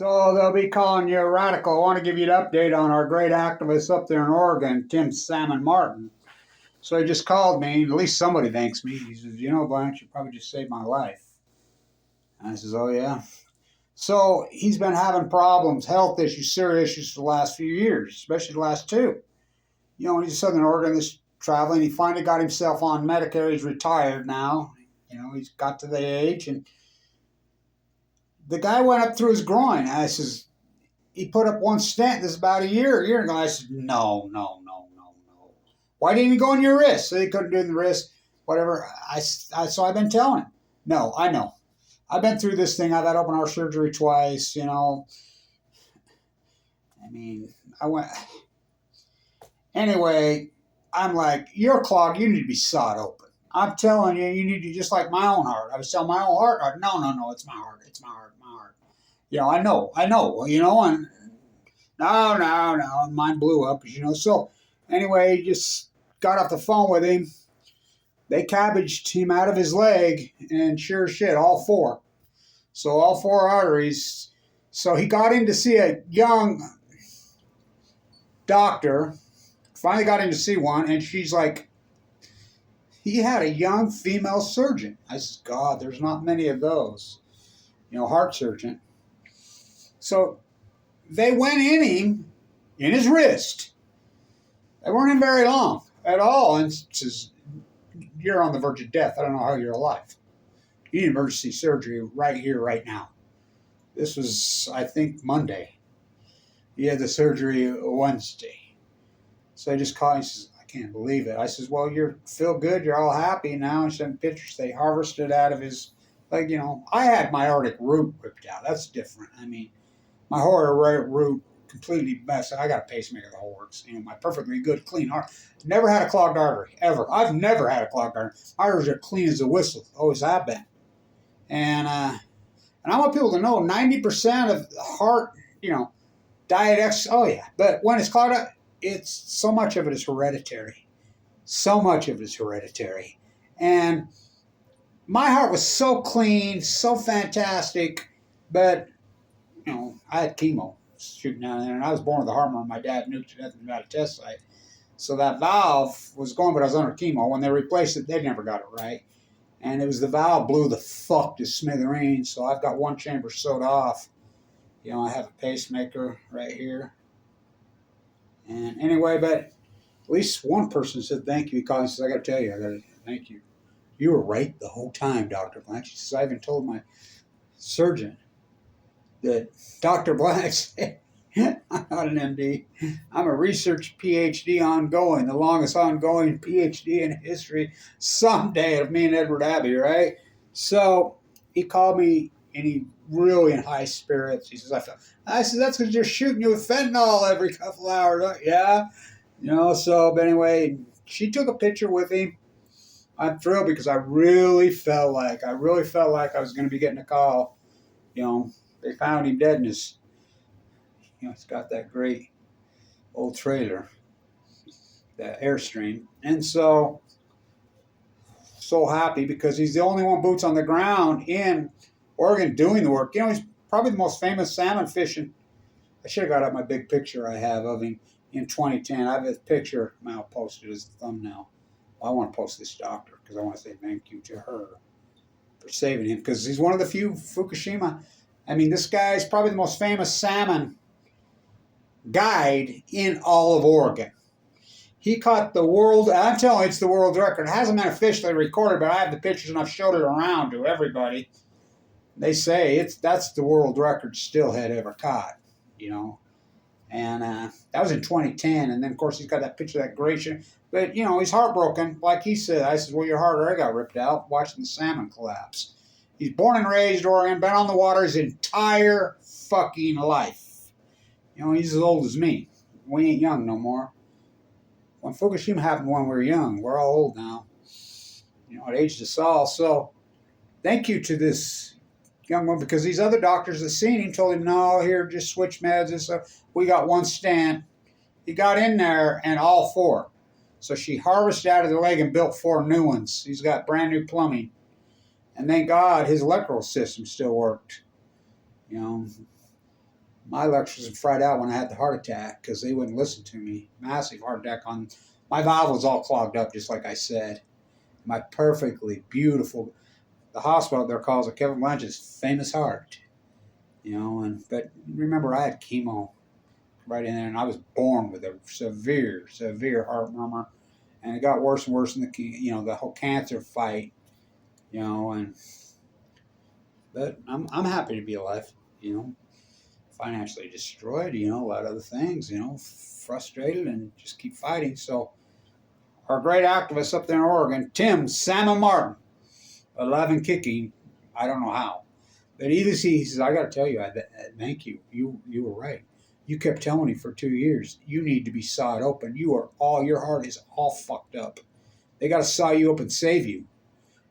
So they'll be calling you a radical. I want to give you an update on our great activist up there in Oregon, Tim Salmon Martin. So he just called me. At least somebody thanks me. He says, Blanch, you probably just saved my life. And I says, oh, yeah. So he's been having problems, health issues, serious issues for the last few years, especially the last two. He's in Southern Oregon, this traveling. He finally got himself on Medicare. He's retired now. He's got to the age. And the guy went up through his groin. I says, he put up one stent. This is about a year ago. I said, no. Why didn't he go in your wrist? So he couldn't do it in the wrist, whatever. So I've been telling him, no, I know. I've been through this thing. I've had open heart surgery twice, I went. Anyway, I'm like, you're clogged. You need to be sawed open. I'm telling you, you need to, just like my own heart. I was telling my own heart, no, it's my heart. It's my heart. I know, and no, and mine blew up, So anyway, just got off the phone with him. They cabbaged him out of his leg, and sure as shit, all four. So all four arteries. So he got in to see a young doctor, finally got in to see one, and she's like, he had a young female surgeon. I said, God, there's not many of those, heart surgeon. So they went in his wrist. They weren't in very long at all. And says, you're on the verge of death. I don't know how you're alive. You need emergency surgery right here, right now. This was, I think, Monday. He had the surgery Wednesday. So I just called him. He says, I can't believe it. I says, well, you feel good. You're all happy now. And sent pictures. They harvested out of his, I had my aortic root ripped out. That's different. My aortic root completely messed. I got a pacemaker, the whole works. My perfectly good, clean heart. Never had a clogged artery, ever. I've never had a clogged artery. My arteries are clean as a whistle. Always have been. And I want people to know 90% of the heart, diet, exercise, oh yeah. But when it's clogged up, it's so much of it is hereditary. So much of it is hereditary. And my heart was so clean, so fantastic, but I had chemo shooting down there, and I was born with a heart murmur. My dad nuked to death about a test site. So that valve was going, but I was under chemo. When they replaced it, they never got it right. And it was the valve blew the fuck to smithereens. So I've got one chamber sewed off. I have a pacemaker right here. And anyway, but at least one person said thank you. He called and says, I got to tell you, thank you. You were right the whole time, Dr. Blanch. He says, I even told my surgeon that Dr. Blanch, I'm not an MD. I'm a research PhD ongoing, the longest ongoing PhD in history someday of me and Edward Abbey, right? So he called me, and he really in high spirits. He says, I said, that's because you're shooting you with fentanyl every couple hours. Yeah. But anyway, she took a picture with him. I'm thrilled because I really felt like I was going to be getting a call. They found him dead in his, it's got that great old trailer, that Airstream. And so happy because he's the only one boots on the ground in Oregon doing the work. He's probably the most famous salmon fishing. I should have got up my big picture I have of him in 2010. I have a picture now posted as the thumbnail. Well, I want to post this doctor because I want to say thank you to her for saving him because he's one of the few FUKUSHIMA. This guy's probably the most famous salmon guide in all of Oregon. He caught the world, I'm telling you, it's the world record. It hasn't been officially recorded, but I have the pictures and I've showed it around to everybody. They say that's the world record steelhead ever caught, And that was in 2010. And then, of course, he's got that picture of that great shit. But, he's heartbroken. Like he said, I said, well, your heart already got ripped out watching the salmon collapse. He's born and raised Oregon, been on the water his entire fucking life. He's as old as me. We ain't young no more. When Fukushima happened when we were young, we're all old now. It aged us all. So thank you to this young one because these other doctors that seen him told him, no, here, just switch meds and stuff. We got one stent. He got in there and all four. So she harvested out of the leg and built four new ones. He's got brand new plumbing. And thank God his electrical system still worked. My electrolytes had fried out when I had the heart attack because they wouldn't listen to me. Massive heart attack on my valve was all clogged up, just like I said. My perfectly beautiful, the hospital there calls it Kevin Blanch's famous heart. But remember I had chemo right in there, and I was born with a severe heart murmur, and it got worse and worse in the whole cancer fight, but I'm happy to be alive, financially destroyed, a lot of other things, frustrated and just keep fighting. So our great activist up there in Oregon, Tim Salmon Martin, alive and kicking, I don't know how. But he says, I got to tell you, thank you. You were right. You kept telling me for 2 years, you need to be sawed open. Your heart is all fucked up. They got to saw you up and save you.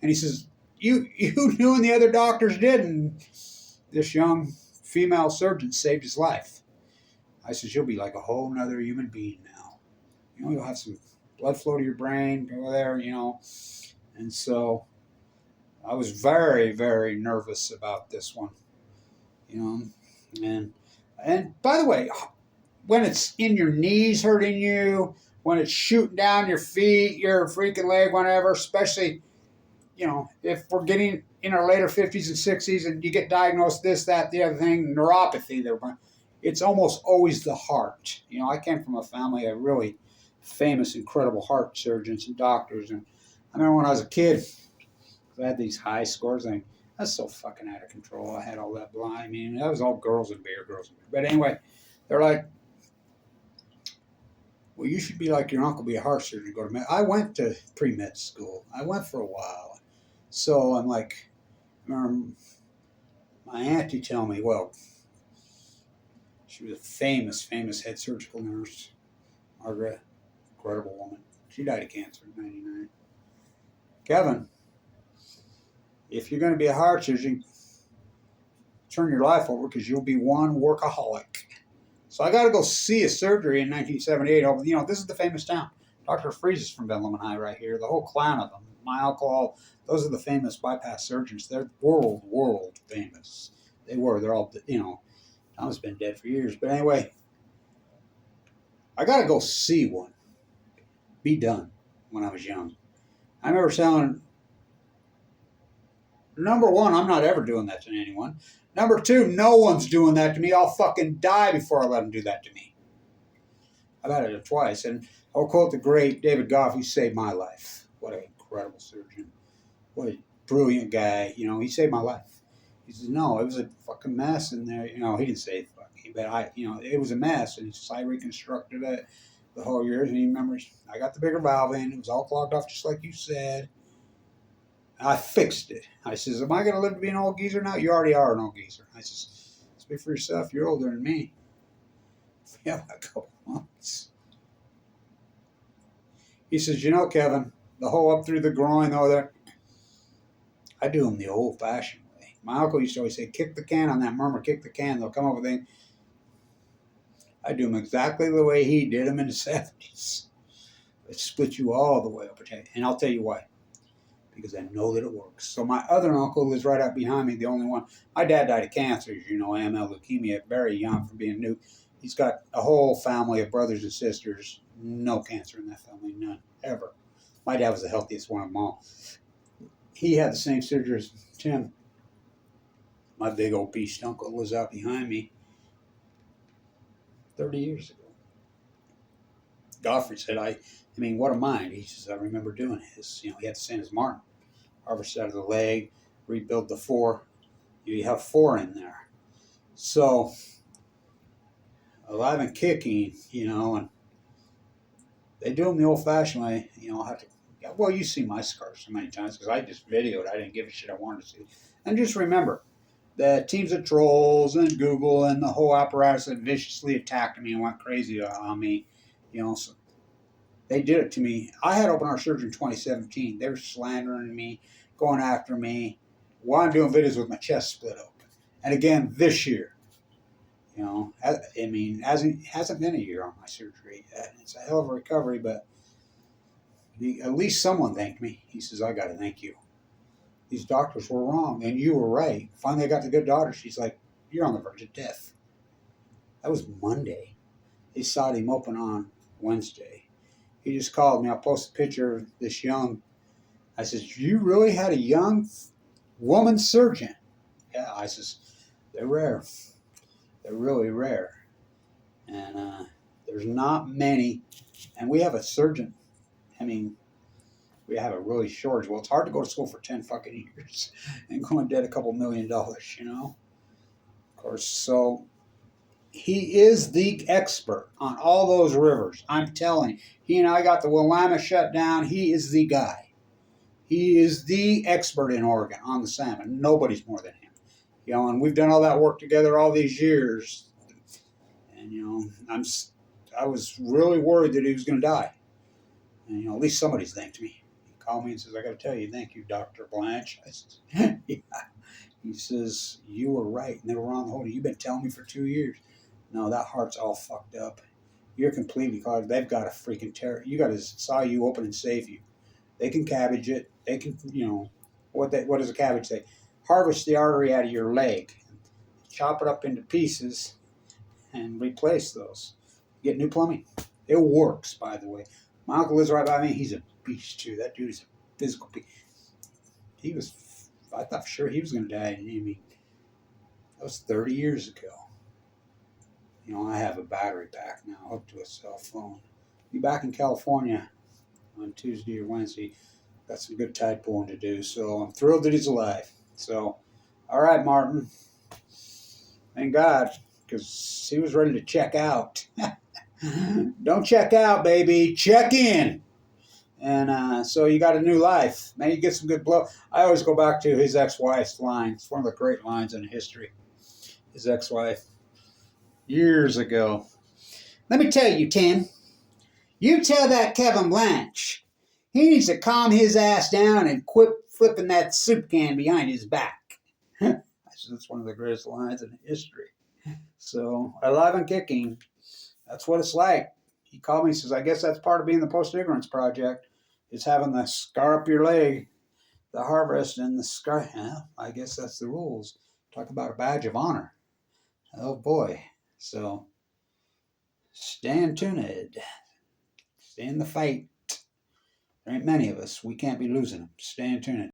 And he says, you knew and the other doctors didn't. This young female surgeon saved his life. I says, you'll be like a whole nother human being now. You'll have some blood flow to your brain, go there, And so I was very, very nervous about this one, And by the way, when it's in your knees hurting you, when it's shooting down your feet, your freaking leg, whatever, especially, if we're getting in our later 50s and 60s and you get diagnosed this, that, the other thing, neuropathy, it's almost always the heart. I came from a family of really famous, incredible heart surgeons and doctors. And I remember when I was a kid, I had these high scores. I was so fucking out of control. I had all that blind. I mean, that was all girls and beer. But anyway, they're like, well, you should be like your uncle, be a heart surgeon, go to med. I went to pre-med school. I went for a while. So I'm like, I remember my auntie telling me, well, she was a famous head surgical nurse, Margaret, incredible woman. She died of cancer in 99. Kevin, if you're going to be a heart surgeon, turn your life over because you'll be one workaholic. So I got to go see a surgery in 1978. This is the famous town. Dr. Freeze is from Ben High right here. The whole clan of them. My uncle, those are the famous bypass surgeons. They're world famous. They were. They're all, Tom's been dead for years. But anyway, I got to go see one. Be done when I was young. I remember telling, number one, I'm not ever doing that to anyone. Number two, no one's doing that to me. I'll fucking die before I let them do that to me. I've had it twice. And I'll quote the great David Goff, he saved my life. What an incredible surgeon. What a brilliant guy. He saved my life. He says, no, it was a fucking mess in there. He didn't say fucking, but it was a mess. And I reconstructed it the whole years. And he remembers, I got the bigger valve in. It was all clogged off just like you said. I fixed it. I says, am I going to live to be an old geezer now? You already are an old geezer. I says, speak for yourself. You're older than me. Yeah, a couple months. He says, Kevin, the hole up through the groin over there, I do them the old-fashioned way. My uncle used to always say, kick the can on that murmur, kick the can. They'll come over there. I do them exactly the way he did them in the 70s. It split you all the way up. And I'll tell you why. Because I know that it works. So my other uncle is right up behind me, the only one. My dad died of cancer, as you know, AML leukemia, very young from being new. He's got a whole family of brothers and sisters. No cancer in that family, none, ever. My dad was the healthiest one of them all. He had the same surgery as Tim. My big old beast uncle was out behind me 30 years ago. Godfrey said, I mean, what a mind. He says, I remember doing his. He had the same as Martin. Harvest out of the leg, rebuild the 4. You have 4 in there. So, alive and kicking, and they do them the old-fashioned way. Well, you see my scars so many times because I just videoed. I didn't give a shit. I wanted to see. And just remember that teams of trolls and Google and the whole apparatus that viciously attacked me and went crazy on me, so they did it to me. I had open heart surgery in 2017. They were slandering me, going after me while I'm doing videos with my chest split open. And again, this year, it hasn't been a year on my surgery. It's a hell of a recovery, but at least someone thanked me. He says, I got to thank you. These doctors were wrong, and you were right. Finally, I got the good daughter. She's like, you're on the verge of death. That was Monday. They sawed him open on Wednesday. He just called me. I'll post a picture of this young. I says, you really had a young woman surgeon? Yeah, I says, they're rare. They're really rare. And there's not many. And we have a surgeon. I mean, we have a really shortage. Well, it's hard to go to school for 10 fucking years and go in debt a couple $1 million, you know? Of course, so he is the expert on all those rivers. I'm telling you. He and I got the Willamette shut down. He is the guy. He is the expert in Oregon on the salmon. Nobody's more than him. You know, and we've done all that work together all these years. And, you know, I was really worried that he was going to die. And, you know, at least somebody's thanked me. He called me and says, I got to tell you, thank you, Dr. Blanch. I said, yeah. He says, you were right. And they were on the whole. You've been telling me for 2 years. No, that heart's all fucked up. You're completely caught. They've got a freaking terror. You got to saw you open and save you. They can cabbage it. They can, you know, what does a cabbage say? Harvest the artery out of your leg. Chop it up into pieces and replace those. Get new plumbing. It works, by the way. My uncle lives right by me. He's a beast, too. That dude is a physical beast. I thought for sure he was going to die. I mean, that was 30 years ago. You know, I have a battery pack now hooked to a cell phone. Be back in California on Tuesday or Wednesday. Got some good tide pulling to do, so I'm thrilled that he's alive. So, all right, Martin. Thank God, because he was ready to check out. Don't check out, baby. Check in. And so you got a new life. Man, you get some good blow. I always go back to his ex-wife's line. It's one of the great lines in history. His ex-wife. Years ago. Let me tell you, Tim. You tell that Kevin Blanch. He needs to calm his ass down and quit flipping that soup can behind his back. That's one of the greatest lines in history. So, alive and kicking. That's what it's like. He called me and says, I guess that's part of being the Post-Ignorance Project, is having the scar up your leg, the harvest and the scar. Yeah, I guess that's the rules. Talk about a badge of honor. Oh, boy. So, stand tuned. Stay in the fight. There ain't many of us. We can't be losing them. Stay tuned.